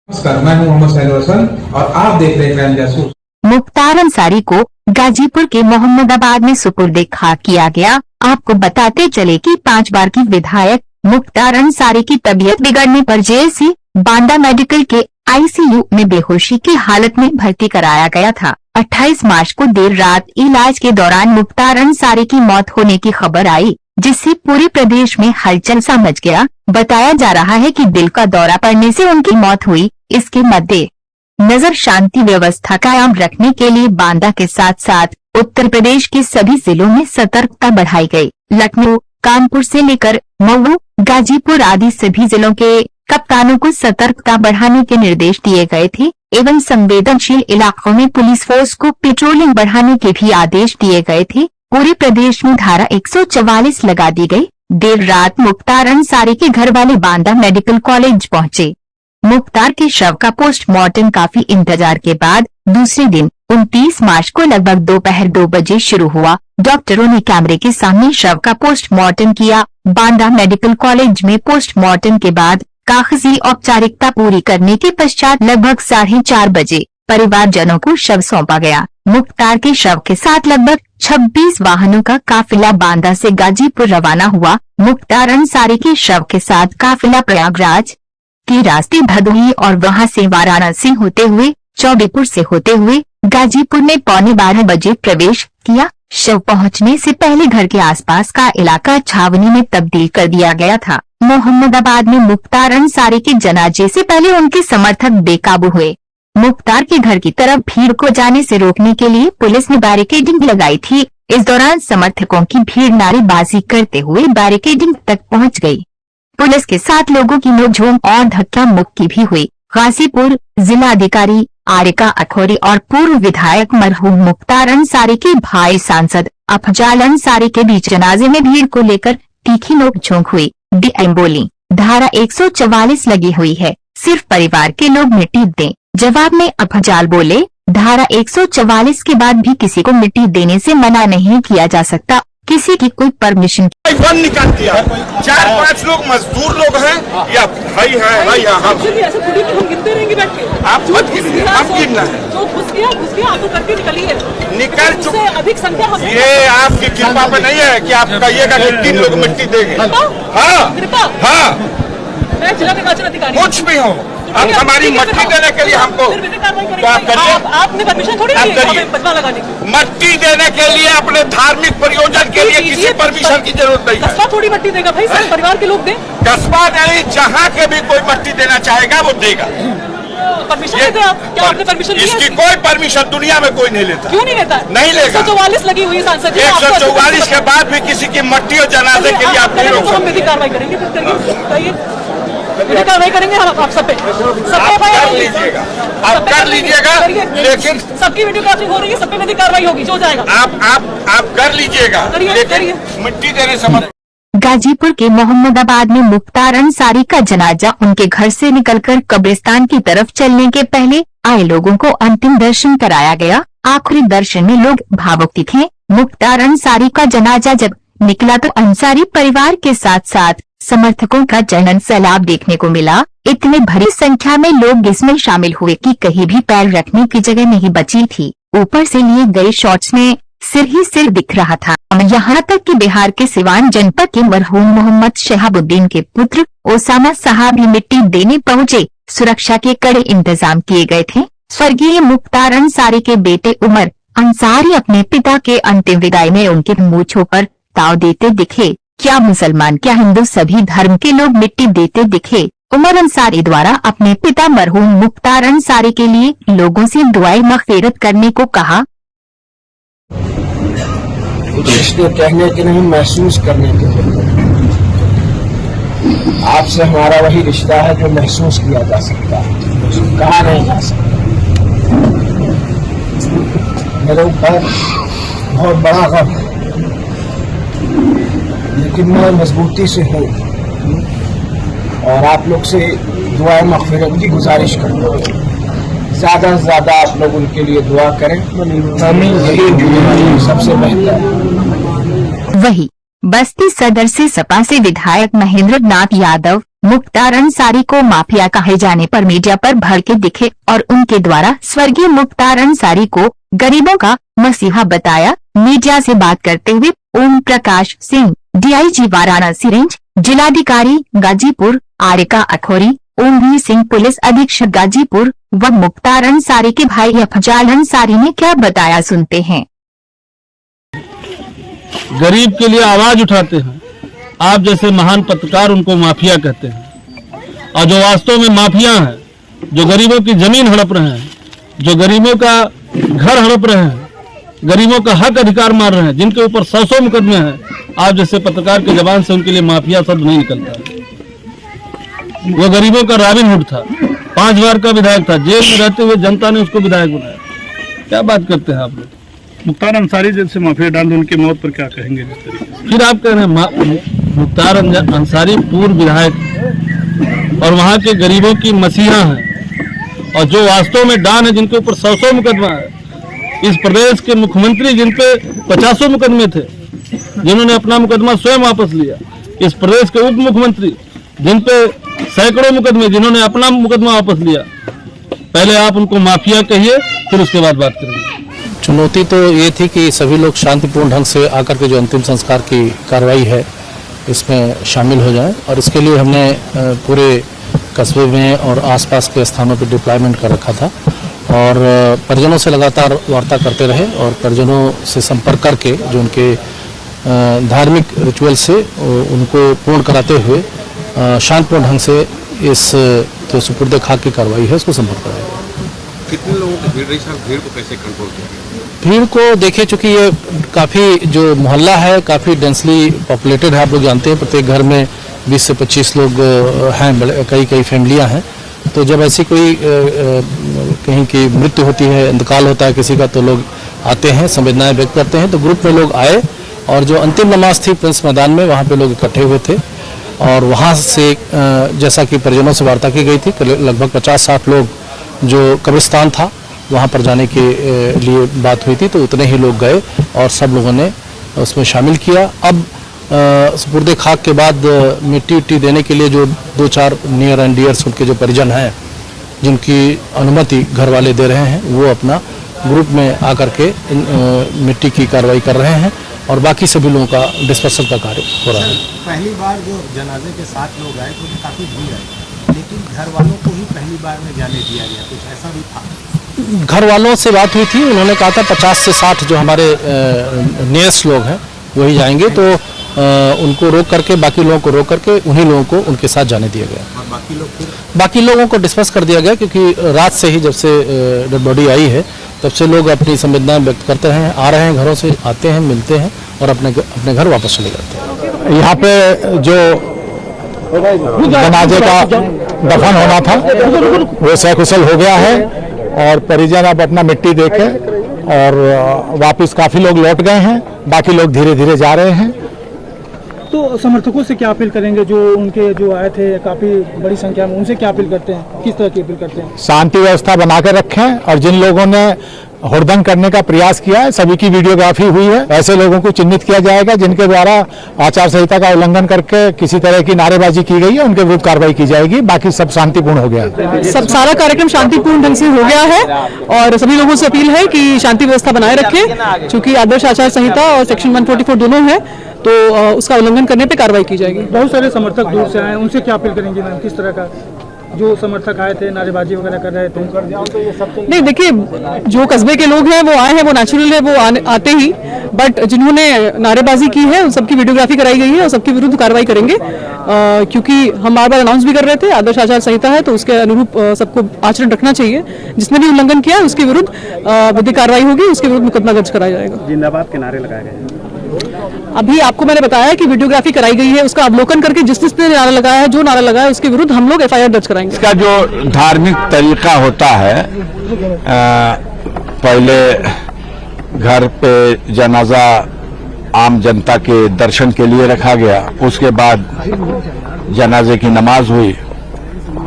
नमस्कार, मैं हूं मोहम्मद साहिल हसन और आप देख रहे हैं क्राइम जासूस। मुख्तार अंसारी को गाजीपुर के मोहम्मदाबाद में सुपुर्द खाक किया गया। आपको बताते चले कि 5 बार की विधायक मुख्तार अंसारी की तबीयत बिगड़ने पर जेएससी बांदा मेडिकल के आईसीयू में बेहोशी की हालत में भर्ती कराया गया था। 28 मार्च को देर रात इलाज के दौरान मुख्तार अंसारी की मौत होने की खबर आई, जिससे पूरे प्रदेश में हलचल सा मच गया। बताया जा रहा है कि दिल का दौरा पड़ने से उनकी मौत हुई। इसके मद्दे नजर शांति व्यवस्था कायम रखने के लिए बांदा के साथ साथ उत्तर प्रदेश के सभी जिलों में सतर्कता बढ़ाई गई। लखनऊ, कानपुर से लेकर मऊ, गाजीपुर आदि सभी जिलों के कप्तानों को सतर्कता बढ़ाने के निर्देश दिए गए थे एवं संवेदनशील इलाकों में पुलिस फोर्स को पेट्रोलिंग बढ़ाने के भी आदेश दिए गए थे। पूरे प्रदेश में धारा 144 लगा दी गई। देर रात मुख्तार अंसारी के घर वाले बांदा मेडिकल कॉलेज पहुंचे। मुख्तार के शव का पोस्टमार्टम काफी इंतजार के बाद दूसरे दिन 29 मार्च को लगभग दोपहर 2 बजे शुरू हुआ। डॉक्टरों ने कैमरे के सामने शव का पोस्टमार्टम किया। बांदा मेडिकल कॉलेज में पोस्टमार्टम के बाद कागजी औपचारिकता पूरी करने के पश्चात लगभग 4:30 बजे परिवारजनों को शव सौंपा गया। मुख्तार के शव के साथ लगभग 26 वाहनों का काफिला बांदा से गाजीपुर रवाना हुआ। मुख्तार अंसारी के शव के साथ काफिला प्रयागराज के रास्ते भदोही और वहां से वाराणसी होते हुए चौबेपुर से होते हुए गाजीपुर में 11:15 बजे प्रवेश किया। शव पहुंचने से पहले घर के आसपास का इलाका छावनी में तब्दील कर दिया गया था। मोहम्मदाबाद में मुख्तार अंसारी के जनाजे से पहले उनके समर्थक बेकाबू हुए। मुख्तार के घर की तरफ भीड़ को जाने से रोकने के लिए पुलिस ने बैरिकेडिंग लगाई थी। इस दौरान समर्थकों की भीड़ नारेबाजी करते हुए बैरिकेडिंग तक पहुंच गई। पुलिस के साथ लोगों की नोकझोंक और धक्का मुक्की भी हुई। गाजीपुर जिलाधिकारी आरिका अखौरी और पूर्व विधायक मरहूम मुख्तार अंसारी के भाई सांसद अफजाल अंसारी के बीच जनाजे में भीड़ को लेकर तीखी नोकझोंक हुई। डीएम बोली, धारा 144 लगी हुई है, सिर्फ परिवार के लोग मिट्टी दें। जवाब में अफजाल बोले, धारा 144 के बाद भी किसी को मिट्टी देने से मना नहीं किया जा सकता। किसी की कोई परमिशन बंद निकाल दिया। 4-5 लोग मजदूर लोग हैं या भाई है हम गिनते रहेंगे बैठ के। आप मत गिनिए, हम गिनना है। जो घुस गया आप तो करके निकलिए। निकल चुके अधिक संख्या। ये आपकी कृपा पे नहीं है कि आप कहिएगा कि 3 लोग मिट्टी देंगे। हाँ मैं जिला निर्वाचन अधिकारी कुछ भी हो, अब हमारी मट्टी देने के लिए हमको आपने परमिशन थोड़ी लगाने की। मट्टी देने के लिए अपने धार्मिक प्रयोजन के लिए किसी परमिशन की जरूरत नहीं है। कस्बा थोड़ी मट्टी देगा भाई, सब परिवार के लोग दें। कस्बा नहीं, जहाँ के भी कोई मट्टी देना चाहेगा वो देगा। परमिशन लेते आप? क्या आपने परमिशन ली? इसकी कोई परमिशन दुनिया में कोई नहीं लेता। क्यों नहीं लेता? नहीं लेगा। 144 लगी हुई सांसद 144 के बाद भी किसी की मट्टी और जनाजे के लिए आप नहीं रोक सकते। हम विधि कार्रवाई करेंगे, कार्रवाई करेंगे हम आप सब पे कर लीजिएगा, आप कर लीजिएगा, लेकिन सबकी वीडियोग्राफी हो रही है, सब पे विधि कार्रवाई होगी, जो जाएगा आप कर लीजिएगा, लेकिन मिट्टी देने समझ। गाजीपुर के मोहम्मदाबाद में मुख्तार अंसारी का जनाजा उनके घर से निकलकर कब्रिस्तान की तरफ चलने के पहले आए लोगों को अंतिम दर्शन कराया गया। आखिरी दर्शन में लोग भावुक थे। मुख्तार अंसारी का जनाजा जब निकला तो अंसारी परिवार के साथ साथ समर्थकों का जनन सैलाब देखने को मिला। इतनी भरी संख्या में लोग इसमें शामिल हुए कि कहीं भी पैर रखने की जगह नहीं बची थी। ऊपर से लिए गए शॉट्स में सिर ही सिर दिख रहा था। यहाँ तक कि बिहार के सिवान जनपद के मरहूम मोहम्मद शहाबुद्दीन के पुत्र ओसामा साहब भी मिट्टी देने पहुंचे। सुरक्षा के कड़े इंतजाम किए गए थे। स्वर्गीय मुख्तार अंसारी के बेटे उमर अंसारी अपने पिता के अंतिम विदाई में उनके मूंछों पर ताव देते दिखे। क्या मुसलमान क्या हिंदू, सभी धर्म के लोग मिट्टी देते दिखे। उमर अंसारी द्वारा अपने पिता मरहूम मुख्तार अंसारी के लिए लोगों से दुआए मग़फ़िरत करने को कहा। रिश्ते कहने के नहीं, महसूस करने के लिए। आपसे हमारा वही रिश्ता है जो महसूस किया जा सकता है, कहा नहीं जा सकता। मेरे ऊपर बहुत बड़ा गम है, लेकिन मैं मजबूती से हूँ और आप लोग से दुआ मग़फ़िरत की गुजारिश करता हूँ। ज्यादा से ज्यादा आप लोग उनके लिए दुआ करें, यही सबसे बेहतर। वही बस्ती सदर से सपा से विधायक महेंद्र नाथ यादव, मुख्तार अंसारी को माफिया कहे जाने पर मीडिया पर भड़के दिखे और उनके द्वारा स्वर्गीय मुख्तार अंसारी को गरीबों का मसीहा बताया। मीडिया से बात करते हुए ओम प्रकाश सिंह, DIG वाराणसी रेंज, जिलाधिकारी गाजीपुर आरिका अखौरी, ओमवीर सिंह पुलिस अधीक्षक गाजीपुर व मुख्तार अंसारी के भाई अफजाल अंसारी ने क्या बताया, सुनते हैं। गरीब के लिए आवाज उठाते हैं। आप जैसे महान पत्रकार उनको माफिया कहते हैं, और जो वास्तव में माफिया हैं, जो गरीबों की जमीन हड़प रहे हैं, जो गरीबों का घर हड़प रहे हैं, गरीबों का हक अधिकार मार रहे हैं, जिनके ऊपर 100 मुकदमे हैं, आप जैसे पत्रकार की जबान से उनके लिए माफिया शब्द नहीं निकलता। वो गरीबों का रॉबिन हुड था, 5 बार का विधायक था, जेल में रहते हुए जनता ने उसको विधायक बनाया। क्या बात करते हैं आप लोग। मुख्तार अंसारी जैसे माफिया डाल दो, उनकी मौत पर क्या कहेंगे जिस तरीके से? फिर आप कह रहे हैं मुख्तार अंसारी पूर्व विधायक और वहाँ के गरीबों की मसीहा हैं, और जो वास्तव में डान है, जिनके ऊपर 100 मुकदमा है, इस प्रदेश के मुख्यमंत्री जिन पे 50 मुकदमे थे, जिन्होंने अपना मुकदमा स्वयं वापस लिया, इस प्रदेश के उप मुख्यमंत्री जिन पे सैकड़ों मुकदमे, जिन्होंने अपना मुकदमा वापस लिया। पहले आप उनको माफिया कहिए, फिर उसके बाद बात करेंगे। चुनौती तो ये थी कि सभी लोग शांतिपूर्ण ढंग से आकर के जो अंतिम संस्कार की कार्रवाई है इसमें शामिल हो जाएं, और इसके लिए हमने पूरे कस्बे में और आसपास के स्थानों पर डिप्लॉयमेंट कर रखा था, और परिजनों से लगातार वार्ता करते रहे, और परिजनों से संपर्क करके जो उनके धार्मिक रिचुअल से उनको पूर्ण कराते हुए शांतिपूर्ण ढंग से इस जो सुपुर्दे खाक की कार्रवाई है उसको संपन्न कराया। कितने लोगों की भीड़ रही, भीड़ को कैसे कंट्रोल किया? भीड़ को देखे, चूंकि ये काफ़ी जो मोहल्ला है काफ़ी डेंसली पॉपुलेटेड है, आप लोग जानते हैं, प्रत्येक घर में 20 से 25 लोग हैं, कई फैमिलियां हैं। तो जब ऐसी कोई कहीं की मृत्यु होती है, इंतकाल होता है किसी का, तो लोग आते हैं, संवेदनाएं व्यक्त करते हैं। तो ग्रुप में लोग आए, और जो अंतिम नमाज थी प्रिंस मैदान में, वहाँ पे लोग इकट्ठे हुए थे, और वहाँ से जैसा कि परिजनों से वार्ता की गई थी, लगभग 50-60 लोग जो कब्रिस्तान था वहाँ पर जाने के लिए बात हुई थी, तो उतने ही लोग गए और सब लोगों ने उसमें शामिल किया। अब सुपुर्दे खाक के बाद मिट्टी उट्टी देने के लिए जो 2-4 नियर एंड डियर्स उनके जो परिजन हैं, जिनकी अनुमति घर वाले दे रहे हैं, वो अपना ग्रुप में आकर के मिट्टी की कार्रवाई कर रहे हैं, और बाकी सभी लोगों का डिस्पर्सल का कार्य हो रहा है। पहली बार जो जनाजे के 7 लोग आए तो काफ़ी भीड़ आई, लेकिन घर वालों को ही पहली बार में जाने दिया गया, कुछ ऐसा भी था? घर वालों से बात हुई थी, उन्होंने कहा था 50 से 60 जो हमारे नियरेस्ट लोग हैं वही जाएंगे, तो उनको रोक करके, बाकी लोगों को रोक करके उन्हीं लोगों को उनके साथ जाने दिया गया। और बाकी लोगों को डिस्पर्स कर दिया गया, क्योंकि रात से ही जब से डेड बॉडी आई है तब से लोग अपनी संवेदनाएं व्यक्त करते हैं, आ रहे हैं, घरों से आते हैं, मिलते हैं और अपने घर वापस चले जाते हैं। यहाँ पे जो जनाजे का दफन होना था वो सकुशल हो गया है, और परिजन अब अपना मिट्टी देके और वापस काफी लोग लौट गए हैं, बाकी लोग धीरे धीरे जा रहे हैं। तो समर्थकों से क्या अपील करेंगे, जो उनके जो आए थे काफी बड़ी संख्या में, उनसे क्या अपील करते हैं, किस तरह की अपील करते हैं? शांति व्यवस्था बनाकर रखें, और जिन लोगों ने हुड़दंग करने का प्रयास किया है सभी की वीडियोग्राफी हुई है, ऐसे लोगों को चिन्हित किया जाएगा जिनके द्वारा आचार संहिता का उल्लंघन करके किसी तरह की नारेबाजी की गई है, उनके विरुद्ध कार्रवाई की जाएगी। बाकी सब शांतिपूर्ण हो गया, सब सारा कार्यक्रम शांतिपूर्ण ढंग से हो गया है, और सभी लोगों से अपील है कि शांति व्यवस्था बनाए रखें, क्योंकि आदर्श आचार संहिता और सेक्शन 144 दोनों है, तो उसका उल्लंघन करने पे कार्रवाई की जाएगी। बहुत सारे समर्थक दूर से आए, उनसे क्या अपील करेंगे मैम, किस तरह का जो समर्थक आए थे नारेबाजी वगैरह कर रहे थे? नहीं, देखिए, जो कस्बे के लोग हैं वो आए हैं, वो नेचुरल है, वो आते ही, बट जिन्होंने नारेबाजी की है उन सबकी वीडियोग्राफी कराई गई है और सबके विरुद्ध कार्रवाई करेंगे, क्योंकि हम बार बार अनाउंस भी कर रहे थे आदर्श आचार संहिता है, तो उसके अनुरूप सबको आचरण रखना चाहिए। जिसने भी उल्लंघन किया उसके विरुद्ध विधिक कार्रवाई होगी, उसके विरुद्ध मुकदमा दर्ज कराया जाएगा। जिंदाबाद के नारे लगाए गए। अभी आपको मैंने बताया कि वीडियोग्राफी कराई गई है, उसका अवलोकन करके जिसने नारा लगाया है, जो नारा लगाया है, उसके विरुद्ध हम लोग FIR दर्ज कराएंगे। इसका जो धार्मिक तरीका होता है, पहले घर पे जनाजा आम जनता के दर्शन के लिए रखा गया, उसके बाद जनाजे की नमाज हुई,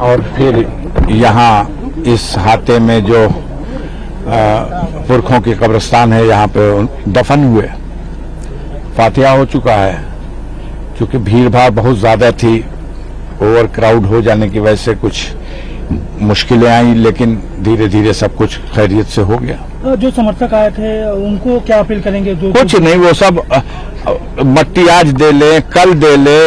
और फिर यहाँ इस हाते में जो पुरखों के कब्रिस्तान है यहाँ पे दफन हुए, फातिहा हो चूका है। क्योंकि भीड़ भाड़ बहुत ज़्यादा थी, ओवर क्राउड हो जाने की वजह से कुछ मुश्किलें आई, लेकिन धीरे धीरे सब कुछ खैरियत से हो गया। जो समर्थक आए थे उनको क्या अपील करेंगे? जो कुछ नहीं, वो सब मट्टी आज दे ले, कल दे ले,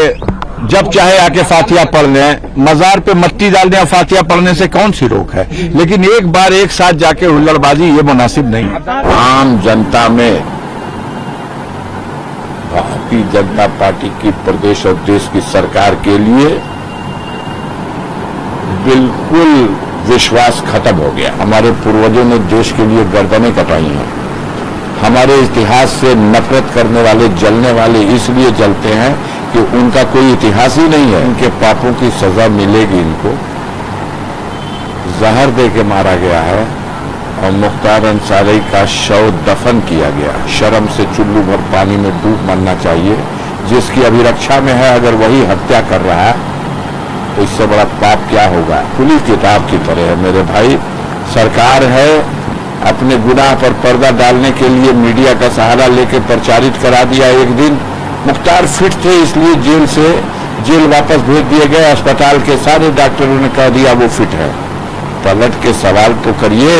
जब चाहे आके फातिया पढ़ लें। मजार पे मट्टी डालने और फातिया पढ़ने से कौन सी रोक है, लेकिन एक बार एक साथ जाके हुल्लड़बाजी ये मुनासिब नहीं। आम जनता में भारतीय जनता पार्टी की प्रदेश और देश की सरकार के लिए बिल्कुल विश्वास खत्म हो गया। हमारे पूर्वजों ने देश के लिए गर्दनें कटाई हैं। हमारे इतिहास से नफरत करने वाले, जलने वाले इसलिए जलते हैं कि उनका कोई इतिहास ही नहीं है। उनके पापों की सजा मिलेगी। इनको जहर दे के मारा गया है और मुख्तार अंसारी का शव दफन किया गया। शर्म से चुल्लू भर पानी में डूब मरना चाहिए। जिसकी अभिरक्षा में है, अगर वही हत्या कर रहा है तो इससे बड़ा पाप क्या होगा। खुली किताब की तरह है मेरे भाई। सरकार है, अपने गुनाह पर पर्दा डालने के लिए मीडिया का सहारा लेकर प्रचारित करा दिया। एक दिन मुख्तार फिट थे, इसलिए जेल वापस भेज दिए गए। अस्पताल के सारे डॉक्टरों ने कह दिया वो फिट है। पलट के सवाल तो करिए।